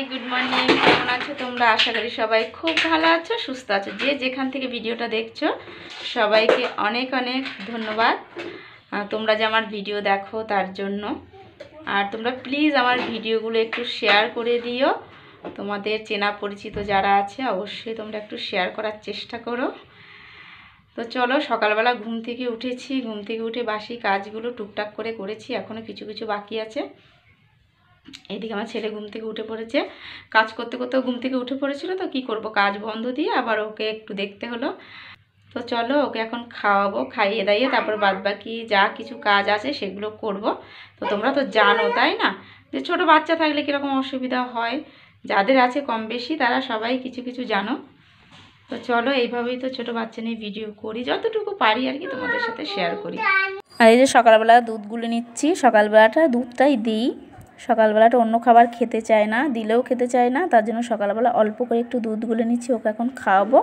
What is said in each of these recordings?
Good morning. কেমন আছো তোমরা? আশা করি সবাই খুব ভালো আছো, সুস্থ আছো। যে যেখান থেকে ভিডিওটা দেখছো সবাইকে অনেক অনেক ধন্যবাদ তোমরা যে আমার ভিডিও দেখো তার জন্য। আর তোমরা প্লিজ আমার ভিডিওগুলো একটু শেয়ার করে দিও। তোমাদের চেনা পরিচিত যারা আছে অবশ্যই তোমরা একটু শেয়ার করার চেষ্টা করো। তো চলো, সকালবেলা ঘুম থেকে উঠেছি, ঘুম থেকে উঠে বাসি কাজগুলো টুকটাক করে করেছি, এখনও কিছু কিছু বাকি আছে। এইদিকে আমার ছেলে ঘুম থেকে উঠে পড়েছে, কাজ করতে করতে ঘুম থেকে উঠে পড়েছিল, তো কি করব, কাজ বন্ধ দিয়ে আবার ওকে একটু দেখতে হলো। তো চলো, ওকে এখন খাওয়াবো, খাইয়ে দাইয়ে তারপর বাদবাকি যা কিছু কাজ আছে সেগুলো করব। তো তোমরা তো জানো তাই না, যে ছোট বাচ্চা থাকলে কীরকম অসুবিধা হয়, যাদের আছে কম বেশি তারা সবাই কিছু কিছু জানো। তো চলো, এইভাবেই তো ছোট বাচ্চা নিয়ে ভিডিও করি, যতটুকু পারি আর কি তোমাদের সাথে শেয়ার করি। আর এই যে সকালবেলা দুধগুলো নিচ্ছি, সকালবেলাটা দুধটাই দিই। সকালবেলাটা অন্য খাবার খেতে চায় না, দিলেও খেতে চায় না, তার জন্য সকালবেলা অল্প করে একটু দুধগুলো নিচ্ছি, ওকে এখন খাওয়াবো।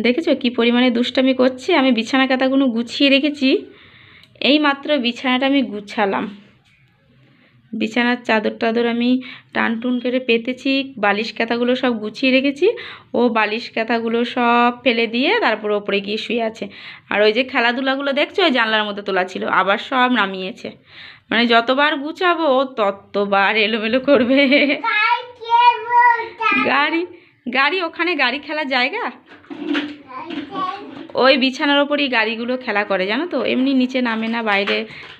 দেখেছো কি পরিমাণে দুষ্টামি করছে। আমি বিছানা কাঁথাগুলো গুছিয়ে রেখেছি, এই মাত্র বিছানাটা আমি গুছালাম। বিছানার চাদর টাদর আমি টানটুন করে পেতেছি, বালিশ কাঁথাগুলো সব গুছিয়ে রেখেছি। ও বালিশ কাঁথাগুলো সব ফেলে দিয়ে তারপর ওপরে গিয়ে শুয়ে আছে। আর ওই যে খেলাধুলাগুলো দেখছো ওই জানলার মধ্যে তোলা ছিল, আবার সব নামিয়েছে। মানে যতবার গুছাবো ও ততবার এলোমেলো করবে। গাড়ি ওখানে গাড়ি খেলার জায়গা, ওই বিছানার ওপরই গাড়িগুলো খেলা করে জানো তো। এমনি নিচে নামে না, বাইরে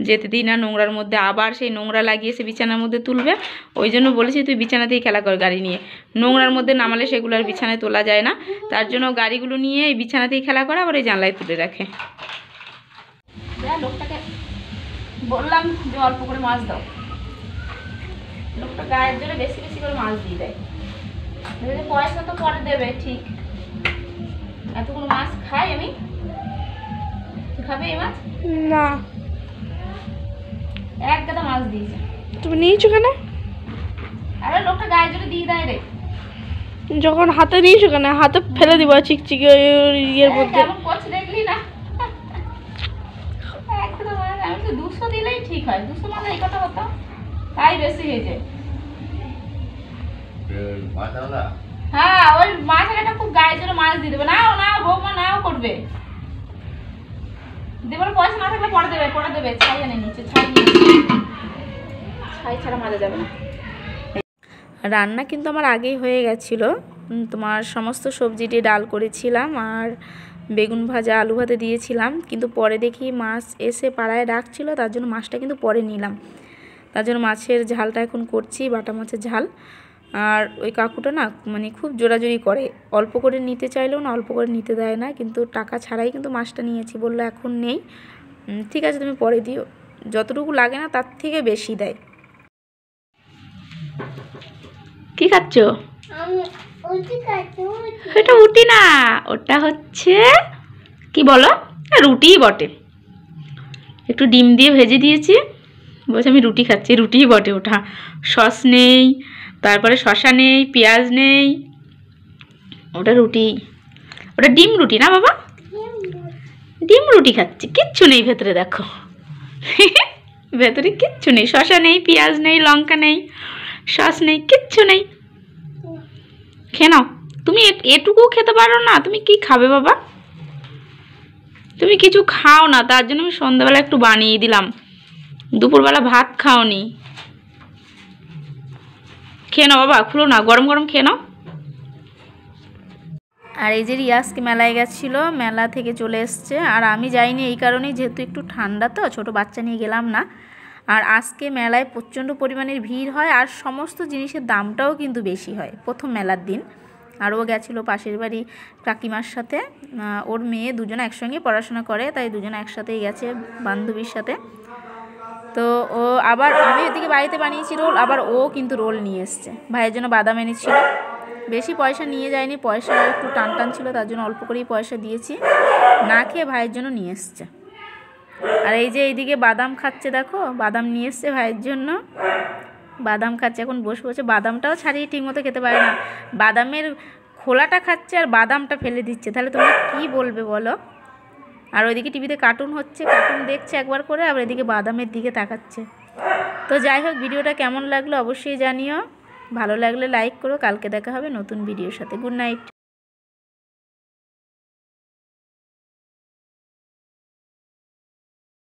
যেতে দিই না, নোংরার মধ্যে আবার সেই নোংরা লাগিয়ে সে বিছানার মধ্যে তুলবে। ওই জন্য বলেছি তুই বিছানাতেই খেলা কর গাড়ি নিয়ে, নোংরার মধ্যে নামালে সেগুলো আর বিছানায় তোলা যায় না। তার জন্য গাড়িগুলো নিয়ে এই বিছানাতেই খেলা করে, আবার এই জানলায় তুলে রাখে। লোকটাকে বললাম যে অল্প করে মাছ দাও, লোকটা গায়ের জন্য বেশি বেশি করে মাছ দিয়ে দেয়। পয়সা তো পরে দেবে ঠিক, এতগুলো মাছ খাই আমি। তুই খাবে এই মাছ? না, এক গাদা মাছ দিয়েছে। তুমি নিয়েছো কেন? আরে লোকটা গায়ের জন্য দিয়ে দেয় রে। যখন হাতে নিয়েছো কেন? হাতে ফেলে দিবা চিকচিকে ইয়ের মধ্যে। কেমন করছে দেখলি না? এক গাদা মাছ আমি তো 200 দিলেই ঠিক হয়, 200 মানে এই কথা হতো, তাই বেশি হয়েছে। হ্যাঁ, ওই মাছ একটা খুব গায়ের জন্য মাছ দিয়ে দেবে। নাও নাও বৌমা নাও করবে, দেবার পয়সা না থাকলে পরে দেবে, পরে দেবে। ছাই এনে নিচে, ছাই নিয়ে, ছাই ছাড়া মাজা যাবে না। রান্না কিন্তু আমার আগেই হয়ে গেছিলো, তোমার সমস্ত সবজি দিয়ে ডাল করেছিলাম আর বেগুন ভাজা আলু ভাতে দিয়েছিলাম। কিন্তু পরে দেখি মাছ এসে পাড়ায় ডাকছিল, তার জন্য মাছটা কিন্তু পরে নিলাম। তার জন্য মাছের ঝালটা এখন করছি, বাটা মাছের ঝাল। আর ওই কাকুটা না মানে খুব জোরাজোরি করে, অল্প করে নিতে চাইলেও না, অল্প করে নিতে দেয় না। কিন্তু টাকা ছাড়াই কিন্তু মাছটা নিয়েছি, বললো এখন নেই, ঠিক আছে তুমি পরে দিও, যতটুকু লাগে না তার থেকে বেশি দেয়। কি খাচ্ছ? এটা রুটি না, ওটা হচ্ছে কি বলো, রুটিই বটে। একটু ডিম দিয়ে ভেজে দিয়েছি, বলছি আমি রুটি খাচ্ছি, রুটিই বটে ওটা। সস নেই, তারপরে শসা নেই, পেঁয়াজ নেই, ওটা রুটি, ওটা ডিম রুটি না বাবা, ডিম রুটি খাচ্ছি, কিচ্ছু নেই ভেতরে, দেখো ভেতরে কিচ্ছু নেই, শসা নেই, পেঁয়াজ নেই, লঙ্কা নেই, সস নেই, কিচ্ছু নেই। খেয়ে নাও, তুমি এটুকু খেতে পারো না, তুমি কি খাবে বাবা? তুমি কিছু খাও না, তার জন্য আমি সন্ধ্যাবেলা একটু বানিয়ে দিলাম, দুপুরবেলা ভাত খাওনি। খেয়ে নাও বাবা, খুলো না, গরম গরম খেয়ে নাও। আর এই যে রিয়াজকে মেলায় গেছিলো, মেলা থেকে চলে এসছে, আর আমি যাইনি এই কারণেই, যেহেতু একটু ঠান্ডা তো, ছোট বাচ্চা নিয়ে গেলাম না। আর আজকে মেলায় প্রচণ্ড পরিমাণের ভিড় হয়, আর সমস্ত জিনিসের দামটাও কিন্তু বেশি হয় প্রথম মেলার দিন। আর ও গেছিলো পাশের বাড়ি কাকিমার সাথে, ওর মেয়ে দুজনে একসঙ্গে পড়াশোনা করে, তাই দুজনে একসাথেই গেছে বান্ধবীর সাথে। তো ও আবার, আমি ওদিকে বাড়িতে বানিয়েছি রোল, আবার ও কিন্তু রোল নিয়ে এসছে, ভাইয়ের জন্য বাদাম এনেছিল। বেশি পয়সা নিয়ে যায়নি, পয়সা একটু টান টান ছিল, তার জন্য অল্প করেই পয়সা দিয়েছি, না খেয়ে ভাইয়ের জন্য নিয়ে এসছে। আর এই যে এইদিকে বাদাম খাচ্ছে, দেখো বাদাম নিয়ে এসছে ভাইয়ের জন্য, বাদাম খাচ্ছে এখন বসে বসে, বাদামটাও ছাড়িয়ে ঠিকমতো খেতে পারে না, বাদামের খোলাটা খাচ্ছে আর বাদামটা ফেলে দিচ্ছে, তাহলে তোমরা কি বলবে বলো? আর ওইদিকে টিভিতে কার্টুন হচ্ছে, কার্টুন দেখছে একবার করে, আবার এদিকে বাদামের দিকে তাকাচ্ছে। তো যাই হোক, ভিডিওটা কেমন লাগলো অবশ্যই জানিও। ভালো লাগলে লাইক করো। কালকে দেখা হবে নতুন ভিডিওর সাথে। Good night.